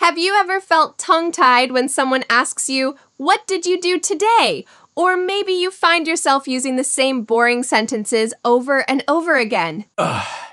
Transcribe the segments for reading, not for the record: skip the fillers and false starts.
Have you ever felt tongue-tied when someone asks you, "What did you do today?" Or maybe you find yourself using the same boring sentences over and over again.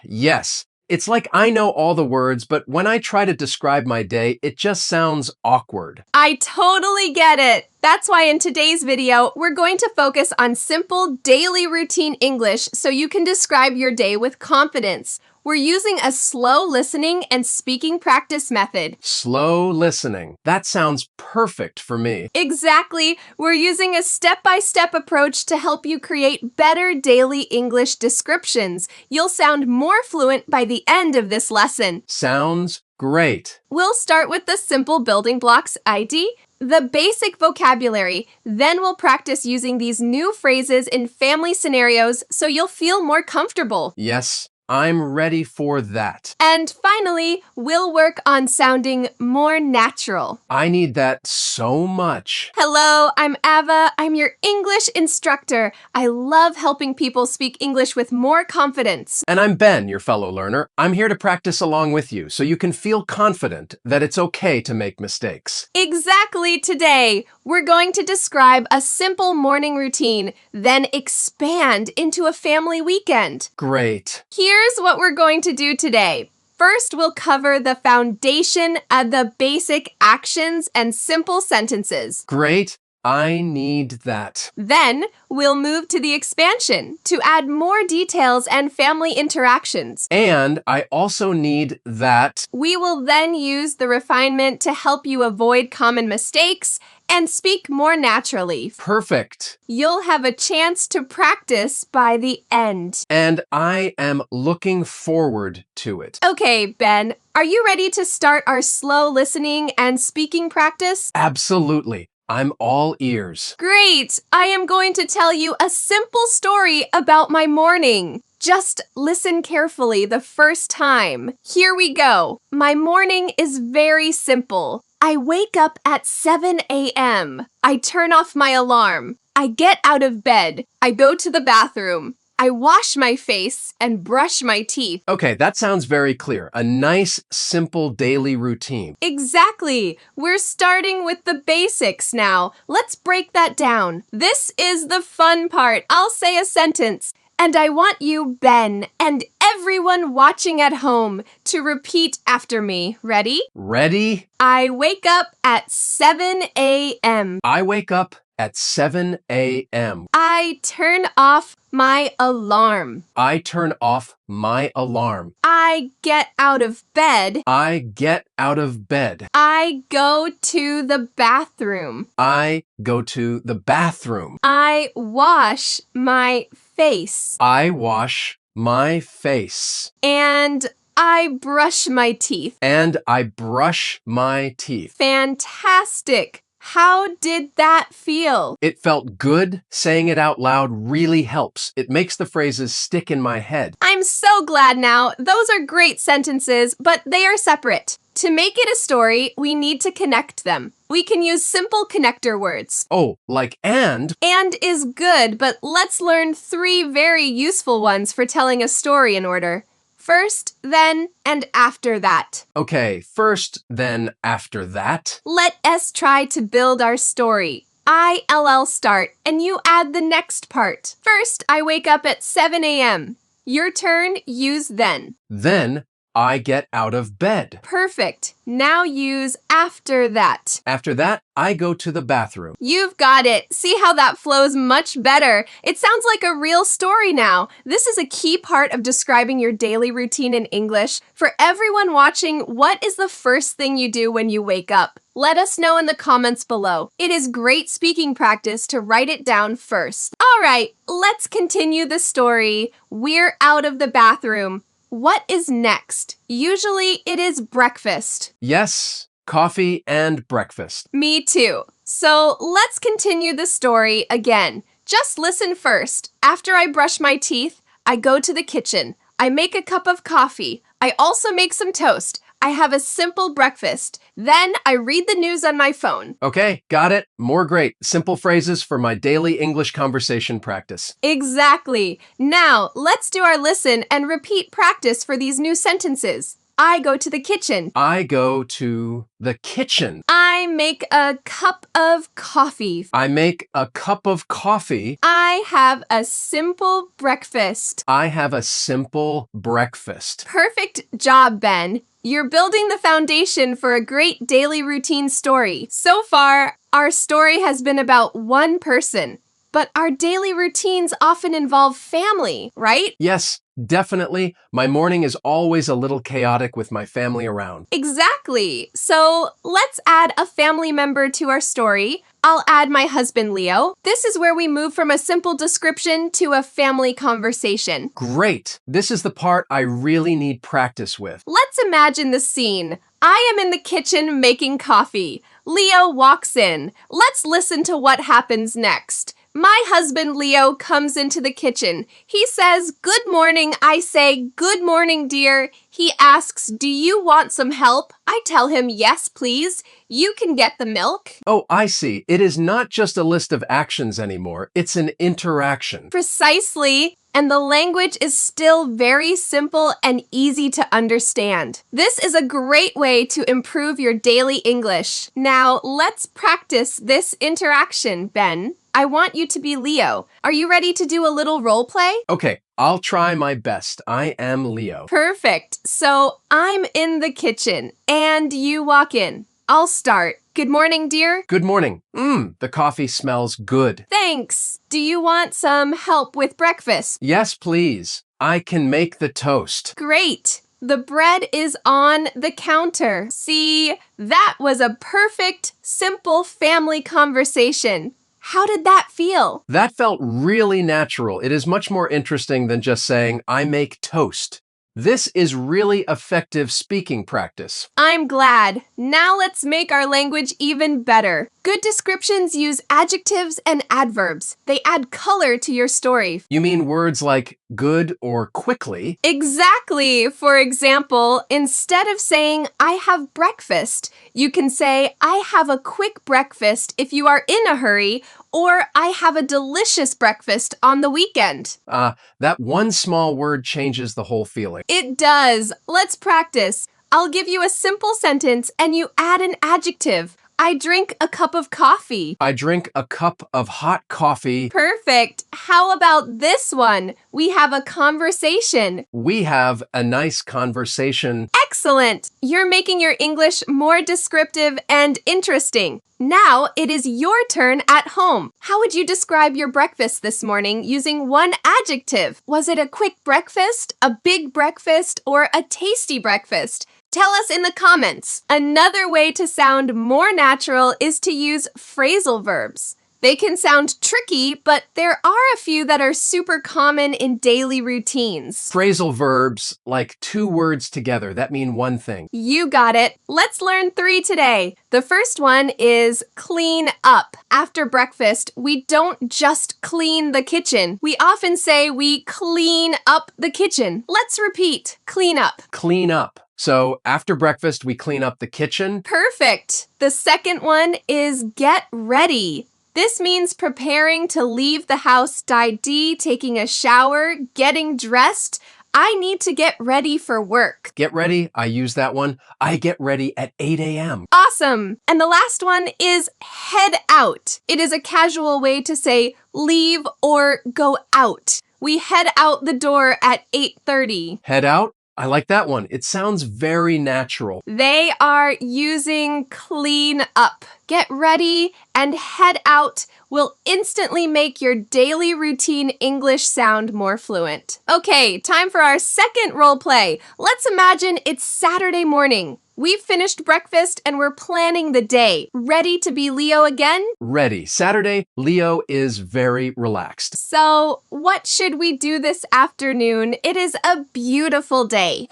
Yes. It's like I know all the words, but when I try to describe my day, it just sounds awkward. I totally get it. That's why in today's video, we're going to focus on simple daily routine English so you can describe your day with confidence. We're using a slow listening and speaking practice method. Slow listening. That sounds perfect for me. Exactly. We're using a step-by-step approach to help you create better daily English descriptions. You'll sound more fluent by the end of this lesson. Sounds great. We'll start with the simple building blocks ID, the basic vocabulary. Then we'll practice using these new phrases in family scenarios so you'll feel more comfortable. Yes, I'm ready for that. And finally, we'll work on sounding more natural. I need that so much. Hello, I'm Ava. I'm your English instructor. I love helping people speak English with more confidence. And I'm Ben, your fellow learner. I'm here to practice along with you so you can feel confident that it's okay to make mistakes. Exactly today, we're going to describe a simple morning routine, then expand into a family weekend. Great. Here's what we're going to do today. First, we'll cover the foundation of the basic actions and simple sentences. Great. I need that. Then, we'll move to the expansion to add more details and family interactions. And I also need that. We will then use the refinement to help you avoid common mistakes and speak more naturally. Perfect. You'll have a chance to practice by the end. And I am looking forward to it. Okay, Ben, are you ready to start our slow listening and speaking practice? Absolutely. I'm all ears. Great! I am going to tell you a simple story about my morning. Just listen carefully the first time. Here we go. My morning is very simple. I wake up at 7 a.m. I turn off my alarm. I get out of bed. I go to the bathroom. I wash my face and brush my teeth. Okay, that sounds very clear. A nice, simple daily routine. Exactly. We're starting with the basics now. Let's break that down. This is the fun part. I'll say a sentence, and I want you, Ben, and everyone watching at home to repeat after me. Ready? Ready? I wake up at 7 a.m. I wake up at 7 a.m. I turn off my alarm. I turn off my alarm. I get out of bed. I get out of bed. I go to the bathroom. I go to the bathroom. I wash my face. I wash my face. And I brush my teeth. And I brush my teeth. Fantastic! How did that feel? It felt good. Saying it out loud really helps. It makes the phrases stick in my head. I'm so glad now. Those are great sentences, but they are separate. To make it a story, we need to connect them. We can use simple connector words. Oh, like and? And is good, but let's learn 3 very useful ones for telling a story in order. First, then, and after that. Okay, first, then, after that. Let us try to build our story. ILL start, and you add the next part. First, I wake up at 7 a.m. Your turn, use then. Then, I get out of bed. Perfect. Now use after that. After that, I go to the bathroom. You've got it. See how that flows much better. It sounds like a real story now. This is a key part of describing your daily routine in English. For everyone watching, what is the first thing you do when you wake up? Let us know in the comments below. It is great speaking practice to write it down first. All right, let's continue the story. We're out of the bathroom. What is next? Usually it is breakfast. Yes, coffee and breakfast. Me too. So let's continue the story again. Just listen first. After I brush my teeth, I go to the kitchen. I make a cup of coffee. I also make some toast. I have a simple breakfast. Then I read the news on my phone. Okay, got it. More great. Simple phrases for my daily English conversation practice. Exactly. Now, let's do our listen and repeat practice for these new sentences. I go to the kitchen. I go to the kitchen. I make a cup of coffee. I make a cup of coffee. I have a simple breakfast. I have a simple breakfast. Perfect job, Ben. You're building the foundation for a great daily routine story. So far, our story has been about one person, but our daily routines often involve family, right? Yes, definitely. My morning is always a little chaotic with my family around. Exactly. So let's add a family member to our story. I'll add my husband, Leo. This is where we move from a simple description to a family conversation. Great. This is the part I really need practice with. Let's imagine the scene. I am in the kitchen making coffee. Leo walks in. Let's listen to what happens next. My husband, Leo, comes into the kitchen. He says, "Good morning." I say, "Good morning, dear." He asks, "Do you want some help?" I tell him, "Yes, please. You can get the milk." Oh, I see. It is not just a list of actions anymore. It's an interaction. Precisely. And the language is still very simple and easy to understand. This is a great way to improve your daily English. Now, let's practice this interaction, Ben. I want you to be Leo. Are you ready to do a little role play? Okay, I'll try my best. I am Leo. Perfect. So I'm in the kitchen and you walk in. I'll start. Good morning, dear. Good morning. The coffee smells good. Thanks. Do you want some help with breakfast? Yes, please. I can make the toast. Great. The bread is on the counter. See, that was a perfect, simple family conversation. How did that feel? That felt really natural. It is much more interesting than just saying, I make toast. This is really effective speaking practice. I'm glad. Now let's make our language even better. Good descriptions use adjectives and adverbs. They add color to your story. You mean words like good or quickly? Exactly. For example, instead of saying, "I have breakfast," you can say, "I have a quick breakfast" if you are in a hurry, or "I have a delicious breakfast on the weekend." That one small word changes the whole feeling. It does. Let's practice. I'll give you a simple sentence and you add an adjective. I drink a cup of coffee. I drink a cup of hot coffee. Perfect. How about this one? We have a conversation. We have a nice conversation. Excellent. You're making your English more descriptive and interesting. Now it is your turn at home. How would you describe your breakfast this morning using one adjective? Was it a quick breakfast, a big breakfast, or a tasty breakfast? Tell us in the comments. Another way to sound more natural is to use phrasal verbs. They can sound tricky, but there are a few that are super common in daily routines. Phrasal verbs, like two words together, that mean one thing. You got it. Let's learn 3 today. The first one is clean up. After breakfast, we don't just clean the kitchen. We often say we clean up the kitchen. Let's repeat. Clean up. Clean up. So after breakfast, we clean up the kitchen. Perfect. The second one is get ready. This means preparing to leave the house, taking a shower, getting dressed. I need to get ready for work. Get ready. I use that one. I get ready at 8 a.m. Awesome. And the last one is head out. It is a casual way to say leave or go out. We head out the door at 8:30. Head out. I like that one. It sounds very natural. They are using clean up. Get ready and head out will instantly make your daily routine English sound more fluent. Okay, time for our second role play. Let's imagine it's Saturday morning. We've finished breakfast and we're planning the day. Ready to be Leo again? Ready. Saturday, Leo is very relaxed. So, what should we do this afternoon? It is a beautiful day.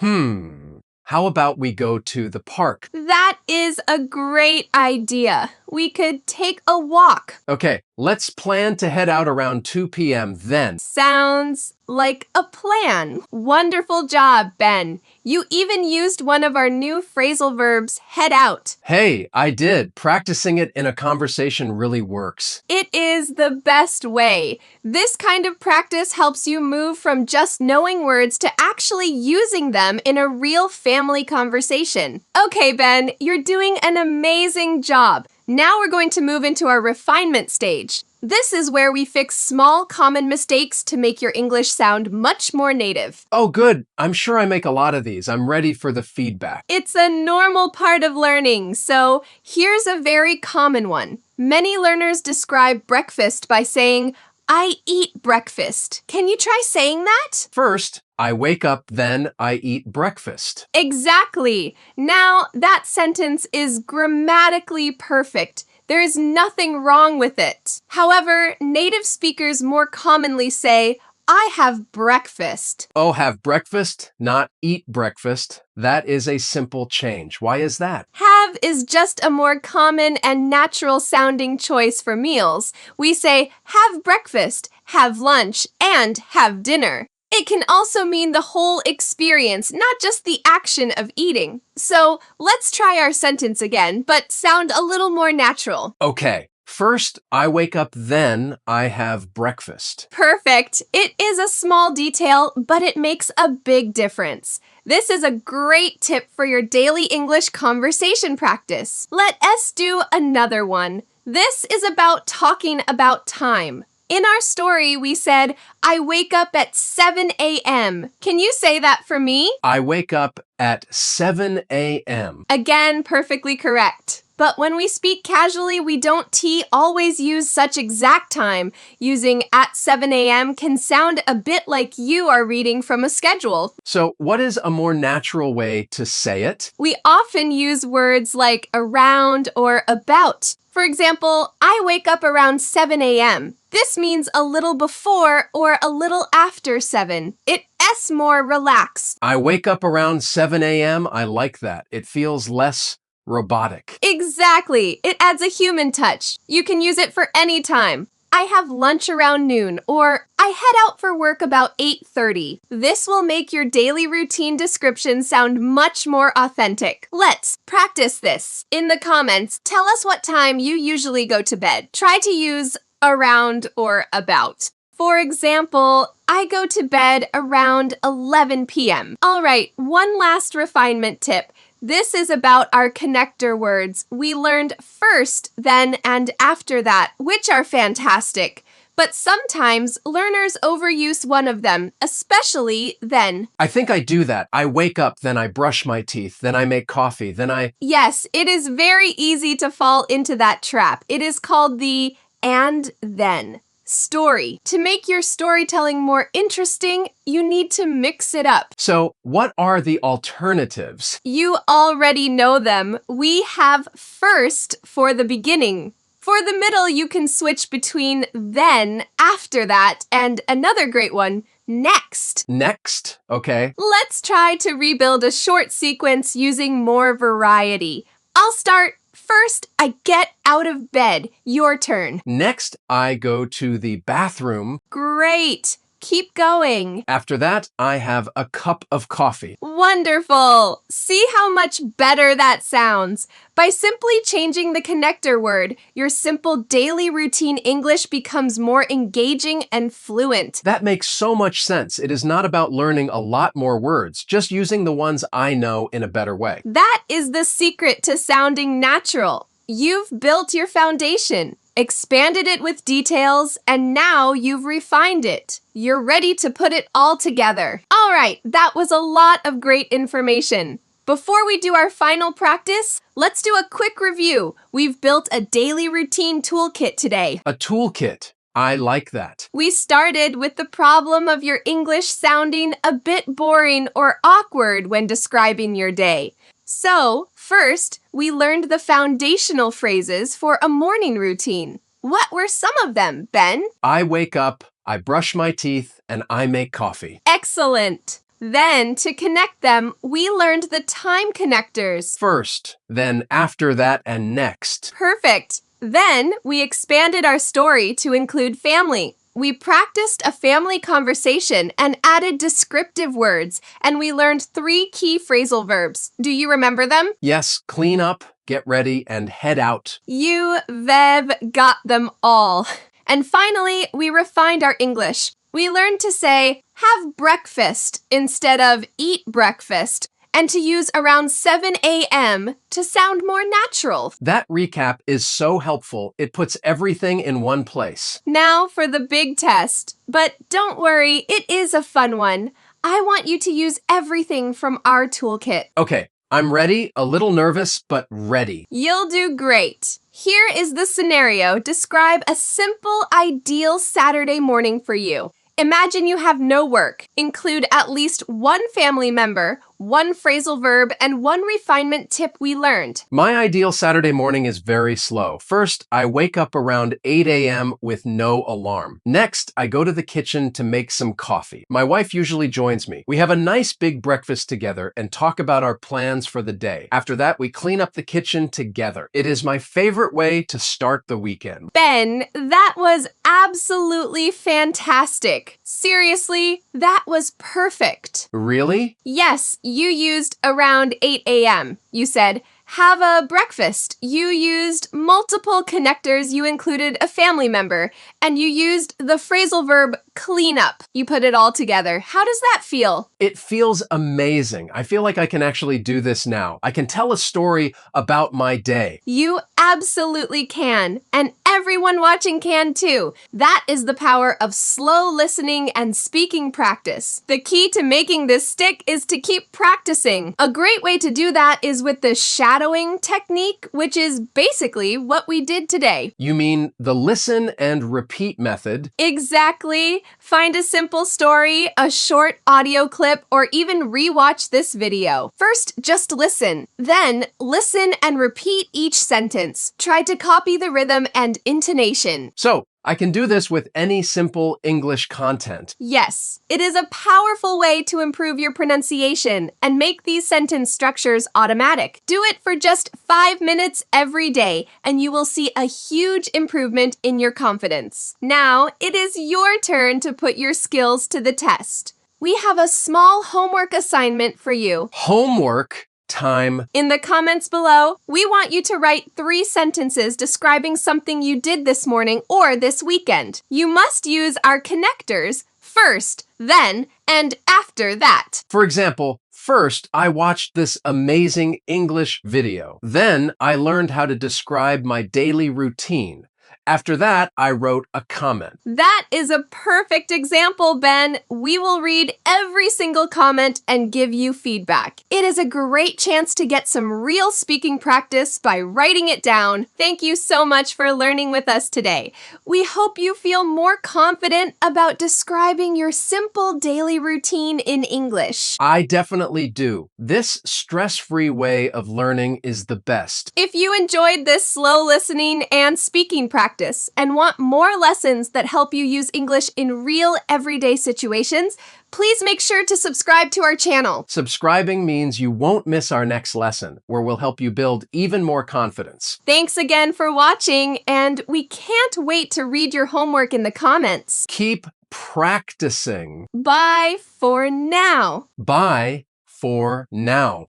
How about we go to the park? That is a great idea. We could take a walk. Okay, let's plan to head out around 2 p.m. then. Sounds like a plan. Wonderful job, Ben. You even used one of our new phrasal verbs, head out. Hey, I did. Practicing it in a conversation really works. It is the best way. This kind of practice helps you move from just knowing words to actually using them in a real family conversation. Okay, Ben, you're doing an amazing job. Now we're going to move into our refinement stage. This is where we fix small common mistakes to make your English sound much more native. Oh, good. I'm sure I make a lot of these. I'm ready for the feedback. It's a normal part of learning, so here's a very common one. Many learners describe breakfast by saying, I eat breakfast. Can you try saying that? First, I wake up, then I eat breakfast. Exactly. Now, that sentence is grammatically perfect. There is nothing wrong with it. However, native speakers more commonly say, I have breakfast. Oh, have breakfast, not eat breakfast. That is a simple change. Why is that? Have is just a more common and natural sounding choice for meals. We say have breakfast, have lunch, and have dinner. It can also mean the whole experience, not just the action of eating. So let's try our sentence again, but sound a little more natural. Okay. First, I wake up, then I have breakfast. Perfect. It is a small detail, but it makes a big difference. This is a great tip for your daily English conversation practice. Let us do another one. This is about talking about time. In our story, we said, I wake up at 7 a.m. Can you say that for me? I wake up at 7 a.m. Again, perfectly correct. But when we speak casually, we don't always use such exact time. Using at 7 a.m. can sound a bit like you are reading from a schedule. So, what is a more natural way to say it? We often use words like around or about. For example, I wake up around 7 a.m. This means a little before or a little after 7. It's more relaxed. I wake up around 7 a.m. I like that. It feels less robotic. Exactly. It adds a human touch. You can use it for any time. I have lunch around noon, or I head out for work about 8:30. This will make your daily routine description sound much more authentic. Let's practice this. In the comments, tell us what time you usually go to bed. Try to use around or about. For example, I go to bed around 11 p.m. All right, one last refinement tip. This is about our connector words. We learned first, then, and after that, which are fantastic. But sometimes learners overuse one of them, especially then. I think I do that. I wake up, then I brush my teeth, then I make coffee, then I... Yes, it is very easy to fall into that trap. It is called the and then story. To make your storytelling more interesting, you need to mix it up. So, what are the alternatives? You already know them. We have first for the beginning. For the middle, you can switch between then, after that, and another great one, next. Next, okay. Let's try to rebuild a short sequence using more variety. I'll start. First, I get out of bed. Your turn. Next, I go to the bathroom. Great. Keep going. After that, I have a cup of coffee. Wonderful. See how much better that sounds. By simply changing the connector word, your simple daily routine English becomes more engaging and fluent. That makes so much sense. It is not about learning a lot more words, just using the ones I know in a better way. That is the secret to sounding natural. You've built your foundation, expanded it with details, and now you've refined it. You're ready to put it all together. All right, that was a lot of great information. Before we do our final practice, let's do a quick review. We've built a daily routine toolkit today. A toolkit. I like that. We started with the problem of your English sounding a bit boring or awkward when describing your day. So, first, we learned the foundational phrases for a morning routine. What were some of them, Ben? I wake up, I brush my teeth, and I make coffee. Excellent. Then, to connect them, we learned the time connectors. First, then after that, and next. Perfect. Then, we expanded our story to include family. We practiced a family conversation and added descriptive words, and we learned 3 key phrasal verbs. Do you remember them? Yes, clean up, get ready, and head out. You, Vev, got them all. And finally, we refined our English. We learned to say, have breakfast instead of eat breakfast, and to use around 7 a.m. to sound more natural. That recap is so helpful. It puts everything in one place. Now for the big test. But don't worry, it is a fun one. I want you to use everything from our toolkit. Okay, I'm ready, a little nervous, but ready. You'll do great. Here is the scenario. Describe a simple, ideal Saturday morning for you. Imagine you have no work. Include at least one family member, one phrasal verb, and one refinement tip we learned. My ideal Saturday morning is very slow. First, I wake up around 8 a.m. with no alarm. Next, I go to the kitchen to make some coffee. My wife usually joins me. We have a nice big breakfast together and talk about our plans for the day. After that, we clean up the kitchen together. It is my favorite way to start the weekend. Ben, that was absolutely fantastic. Seriously, that was perfect. Really? Yes, you used around 8 a.m. You said, have a breakfast. You used multiple connectors. You included a family member. And you used the phrasal verb clean up. You put it all together. How does that feel? It feels amazing. I feel like I can actually do this now. I can tell a story about my day. You absolutely can. And everyone watching can too. That is the power of slow listening and speaking practice. The key to making this stick is to keep practicing. A great way to do that is with the shadowing technique, which is basically what we did today. You mean the listen and repeat method? Exactly. Find a simple story, a short audio clip, or even rewatch this video. First, just listen. Then, listen and repeat each sentence. Try to copy the rhythm and intonation. So, I can do this with any simple English content. Yes, it is a powerful way to improve your pronunciation and make these sentence structures automatic. Do it for just 5 minutes every day, and you will see a huge improvement in your confidence. Now, it is your turn to put your skills to the test. We have a small homework assignment for you. Homework time. In the comments below, we want you to write 3 sentences describing something you did this morning or this weekend. You must use our connectors first, then, and after that. For example, first, I watched this amazing English video. Then, I learned how to describe my daily routine. After that, I wrote a comment. That is a perfect example, Ben. We will read every single comment and give you feedback. It is a great chance to get some real speaking practice by writing it down. Thank you so much for learning with us today. We hope you feel more confident about describing your simple daily routine in English. I definitely do. This stress-free way of learning is the best. If you enjoyed this slow listening and speaking practice and want more lessons that help you use English in real everyday situations, please make sure to subscribe to our channel. Subscribing means you won't miss our next lesson, where we'll help you build even more confidence. Thanks again for watching, and we can't wait to read your homework in the comments. Keep practicing. Bye for now. Bye for now.